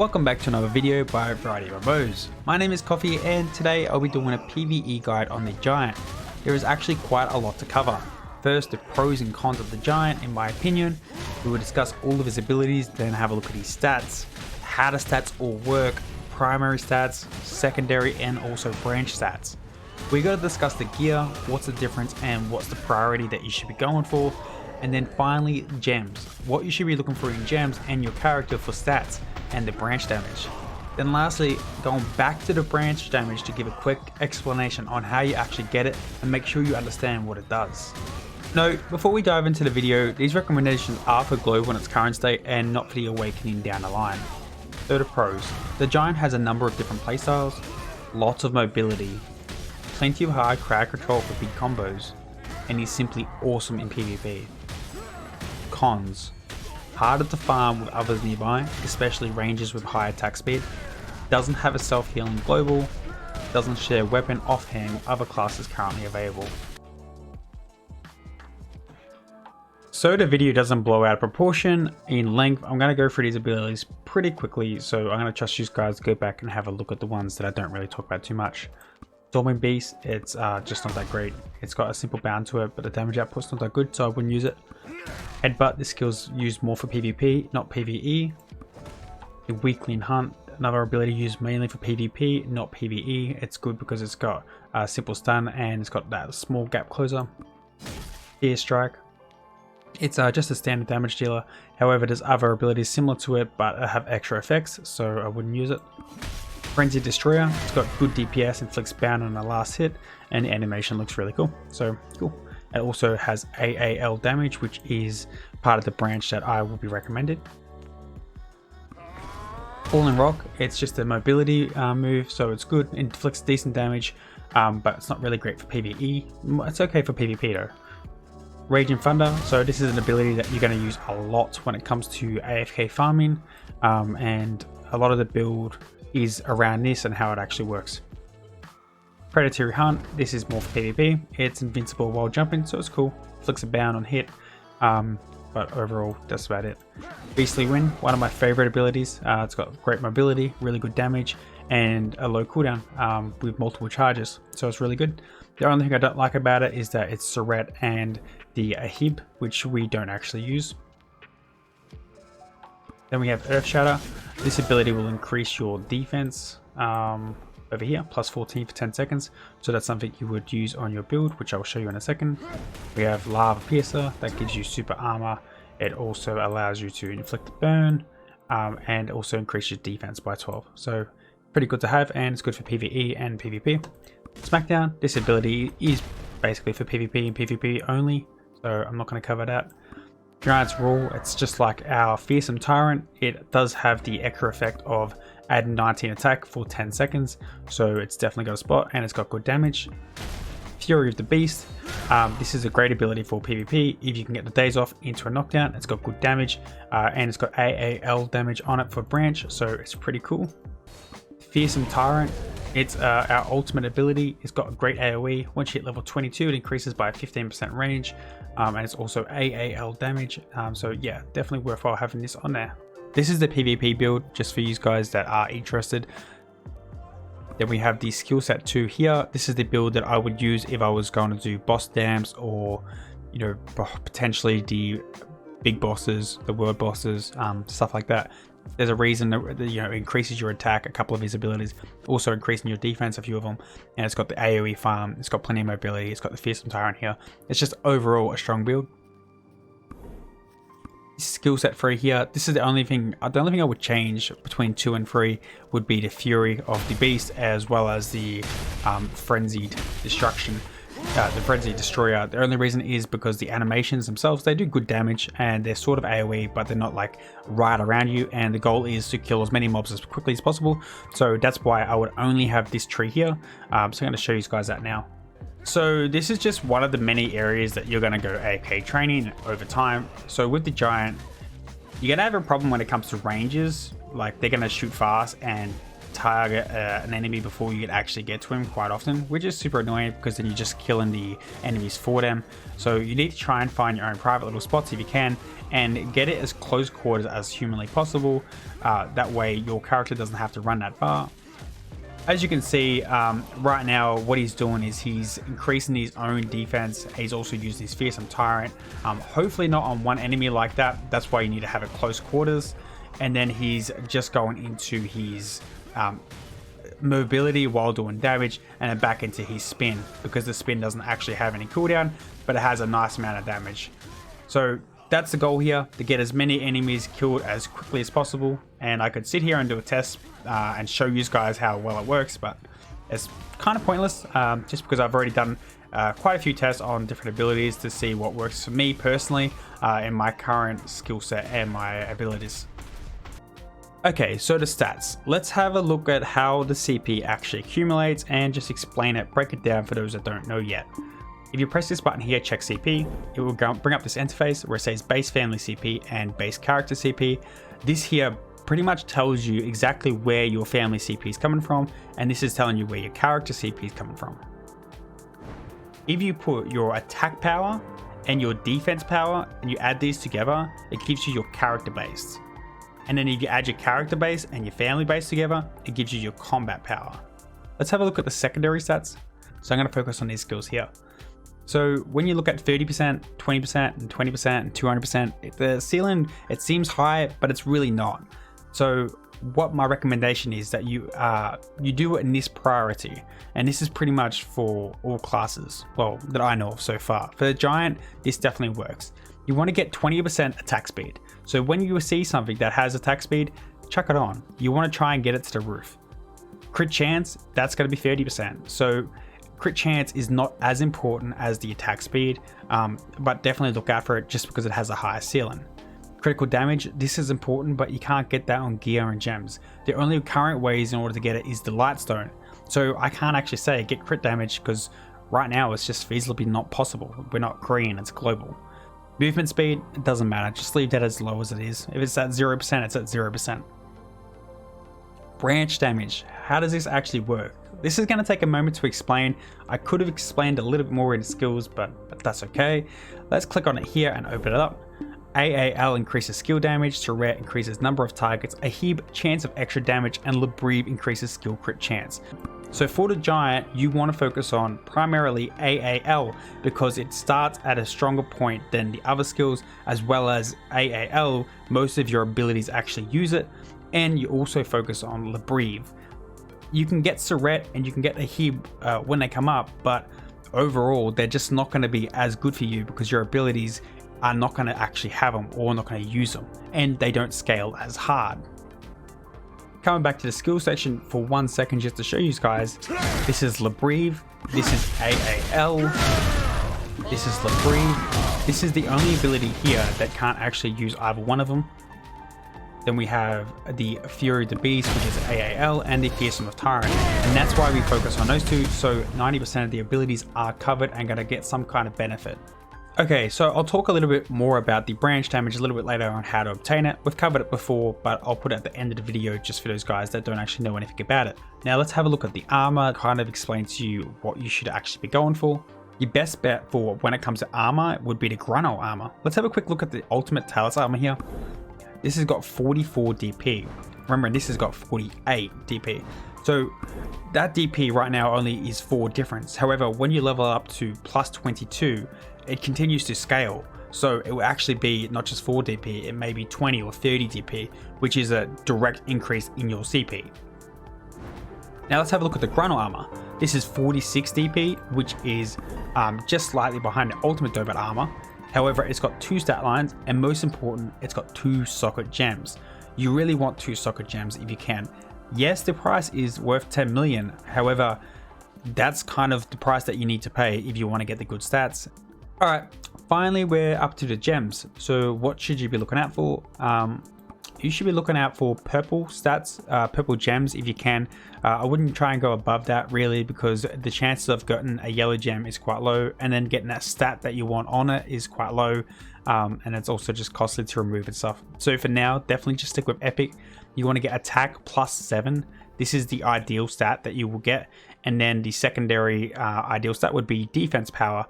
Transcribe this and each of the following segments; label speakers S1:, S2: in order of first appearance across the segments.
S1: Welcome back to another video by VarietyMMOs. My name is Coffee and today I'll be doing a PvE guide on the Giant. There is actually quite a lot to cover. First, the pros and cons of the Giant in my opinion. We will discuss all of his abilities, then have a look at his stats, how the stats all work, primary stats, secondary and also branch stats. We got to discuss the gear, what's the difference and what's the priority that you should be going for. And then finally, gems, what you should be looking for in gems and your character for stats and the branch damage. Then lastly, going back to the branch damage to give a quick explanation on how you actually get it and make sure you understand what it does. Note, before we dive into the video, these recommendations are for global in its current state and not for the awakening down the line. So the pros, the Giant has a number of different playstyles, lots of mobility, plenty of high crowd control for big combos, and he's simply awesome in PvP. Cons, harder to farm with others nearby, especially ranges with high attack speed, doesn't have a self-healing global, doesn't share weapon offhand with other classes currently available. So the video doesn't blow out of proportion in length, I'm going to go through these abilities pretty quickly, so I'm going to trust you guys to go back and have a look at the ones that I don't really talk about too much. Storming Beast, it's just not that great. It's got a simple bound to it, but the damage output's not that good, so I wouldn't use it. Headbutt, this skill's used more for PvP, not PvE. The Weakling Hunt, another ability used mainly for PvP, not PvE. It's good because it's got a simple stun and it's got that small gap closer. Ear Strike, it's just a standard damage dealer. However, there's other abilities similar to it, but have extra effects, so I wouldn't use it. Frenzied Destroyer, it's got good DPS, inflicts bound on the last hit, and the animation looks really cool. So cool. It also has AAL damage, which is part of the branch that I will be recommended. Falling Rock, it's just a mobility move, so it's good, it inflicts decent damage, but it's not really great for PvE. It's okay for PvP though. Raging Thunder, so this is an ability that you're going to use a lot when it comes to AFK farming, and a lot of the build is around this and how it actually works. Predatory Hunt, this is more for PvP. It's invincible while jumping, so it's cool. Flicks a bound on hit, but overall that's about it. Beastly Wind, one of my favorite abilities. It's got great mobility, really good damage, and a low cooldown with multiple charges, so it's really good. The only thing I don't like about it is that it's Surret and the Ahib, which we don't actually use. Then we have Earth Shatter. This ability will increase your defense over here, plus 14 for 10 seconds. So that's something you would use on your build, which I will show you in a second. We have Lava Piercer, that gives you super armor. It also allows you to inflict burn and also increase your defense by 12. So pretty good to have, and it's good for PvE and PvP. Smackdown, this ability is basically for PvP and PvP only, so I'm not going to cover that. Giant's Rule, it's just like our Fearsome Tyrant. It does have the extra effect of adding 19 attack for 10 seconds, so it's definitely got a spot and it's got good damage. Fury of the Beast, this is a great ability for PvP. If you can get the days off into a knockdown, it's got good damage, and it's got AAL damage on it for branch, so it's pretty cool. Fearsome Tyrant, it's our ultimate ability. It's got a great AoE. Once you hit level 22, it increases by 15% range, and it's also AAL damage. So yeah, definitely worthwhile having this on there. This is the PvP build, just for you guys that are interested. Then we have the skill set 2 here. This is the build that I would use if I was going to do boss dams, or you know, potentially the big bosses, the world bosses, stuff like that. There's a reason that, you know, increases your attack, a couple of his abilities, also increasing your defense, a few of them, and it's got the AoE farm, it's got plenty of mobility, it's got the Fearsome Tyrant here. It's just overall a strong build. Skill set 3 here, this is the only thing I would change between 2 and 3 would be the Fury of the Beast, as well as the Frenzied Destruction. The Frenzied Destroyer. The only reason is because the animations themselves, they do good damage and they're sort of AoE, but they're not like right around you, and the goal is to kill as many mobs as quickly as possible. So that's why I would only have this tree here. So I'm going to show you guys that now. So this is just one of the many areas that you're going to go AFK training over time. So with the Giant, you're going to have a problem when it comes to ranges. Like, they're going to shoot fast and target an enemy before you can actually get to him quite often, which is super annoying because then you're just killing the enemies for them. So you need to try and find your own private little spots if you can, and get it as close quarters as humanly possible. That way your character doesn't have to run that far. As you can see, right now what he's doing is he's increasing his own defense. He's also using his Fearsome Tyrant, hopefully not on one enemy like that. That's why you need to have it close quarters. And then he's just going into his mobility while doing damage, and then back into his spin, because the spin doesn't actually have any cooldown, but it has a nice amount of damage. So that's the goal here, to get as many enemies killed as quickly as possible. And I could sit here and do a test and show you guys how well it works, but it's kind of pointless, just because I've already done quite a few tests on different abilities to see what works for me personally in my current skill set and my abilities. Okay, so the stats. Let's have a look at how the CP actually accumulates and just explain it, break it down for those that don't know yet. If you press this button here, check CP, it will bring up this interface where it says base family CP and base character CP. This here pretty much tells you exactly where your family CP is coming from, and this is telling you where your character CP is coming from. If you put your attack power and your defense power and you add these together, it gives you your character base. And then if you add your character base and your family base together, it gives you your combat power. Let's have a look at the secondary stats. So I'm going to focus on these skills here. So when you look at 30%, 20%, and 20%, and 200%, the ceiling, it seems high, but it's really not. So what my recommendation is that you do it in this priority, and this is pretty much for all classes, well, that I know of so far. For the giant, this definitely works. You want to get 20% attack speed. So when you see something that has attack speed, chuck it on. You want to try and get it to the roof. Crit chance, that's going to be 30%. So crit chance is not as important as the attack speed, but definitely look out for it just because it has a higher ceiling. Critical damage, this is important, but you can't get that on gear and gems. The only current ways in order to get it is the Lightstone. So I can't actually say get crit damage because right now it's just feasibly not possible. We're not Korean, it's global. Movement speed, it doesn't matter, just leave that as low as it is. If it's at 0%, it's at 0%. Branch damage, how does this actually work? This is going to take a moment to explain. I could have explained a little bit more in skills, but that's okay. Let's click on it here and open it up. AAL increases skill damage, Surret increases number of targets, Ahib chance of extra damage, and Labreve increases skill crit chance. So for the giant, you want to focus on primarily AAL because it starts at a stronger point than the other skills, as well as AAL, most of your abilities actually use it, and you also focus on Labreve. You can get Surret and you can get Ahib when they come up, but overall they're just not going to be as good for you because your abilities are not going to actually have them or not going to use them, and they don't scale as hard. Coming back to the skill section for 1 second just to show you guys, this is Labreve, this is AAL, this is Labreve. This is the only ability here that can't actually use either one of them. Then we have the Fury of the Beast, which is AAL, and the Fearsome of Tyrant, and that's why we focus on those two, so 90% of the abilities are covered and going to get some kind of benefit. Okay, so I'll talk a little bit more about the branch damage a little bit later on how to obtain it. We've covered it before, but I'll put it at the end of the video just for those guys that don't actually know anything about it. Now let's have a look at the armor, kind of explain to you what you should actually be going for. Your best bet for when it comes to armor would be the Grunno armor. Let's have a quick look at the ultimate Talus armor here. This has got 44 DP. Remember, this has got 48 DP. So that DP right now only is 4 difference. However, when you level up to plus 22, it continues to scale. So it will actually be not just 4 DP, it may be 20 or 30 DP, which is a direct increase in your CP. Now let's have a look at the Grunno armor. This is 46 DP, which is just slightly behind the ultimate Dobot armor. However, it's got 2 stat lines, and most important, it's got 2 socket gems. You really want 2 socket gems if you can. Yes, the price is worth 10 million. However, that's kind of the price that you need to pay if you want to get the good stats. Alright, finally we're up to the gems. So what should you be looking out for? You should be looking out for purple stats, purple gems if you can. I wouldn't try and go above that really, because the chances of getting a yellow gem is quite low, and then getting that stat that you want on it is quite low, and it's also just costly to remove and stuff. So for now, definitely just stick with epic. You want to get attack plus 7 this is the ideal stat that you will get. And then the secondary ideal stat would be defense power.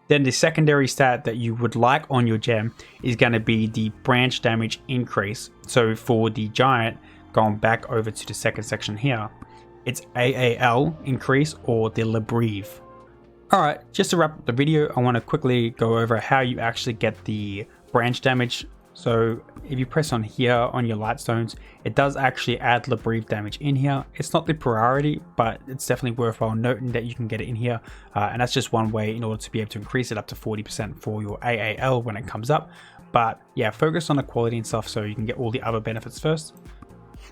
S1: Then the secondary stat that you would like on your gem is going to be the branch damage increase. So for the giant, going back over to the second section here, it's AAL increase or the Labreve. Alright, just to wrap up the video, I want to quickly go over how you actually get the branch damage. So if you press on here on your lightstones, it does actually add Labreve damage in here. It's not the priority, but it's definitely worthwhile noting that you can get it in here. And that's just one way in order to be able to increase it up to 40% for your AAL when it comes up. But yeah, focus on the quality and stuff so you can get all the other benefits first.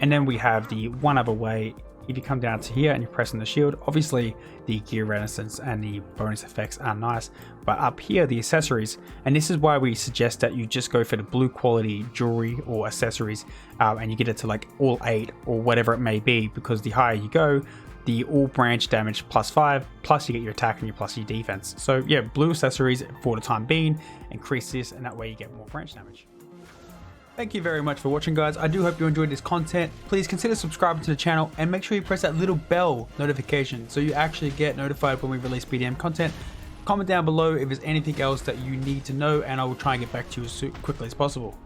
S1: And then we have the one other way. If you come down to here and you press on the shield, obviously the gear resistance and the bonus effects are nice, but up here the accessories, and this is why we suggest that you just go for the blue quality jewelry or accessories, and you get it to like all 8 or whatever it may be, because the higher you go, the all branch damage +5, plus you get your attack and plus your defense. So yeah, blue accessories for the time being, increase this, and that way you get more branch damage. Thank you very much for watching, guys. I do hope you enjoyed this content. Please consider subscribing to the channel and make sure you press that little bell notification so you actually get notified when we release BDM content. Comment down below if there's anything else that you need to know, and I will try and get back to you as quickly as possible.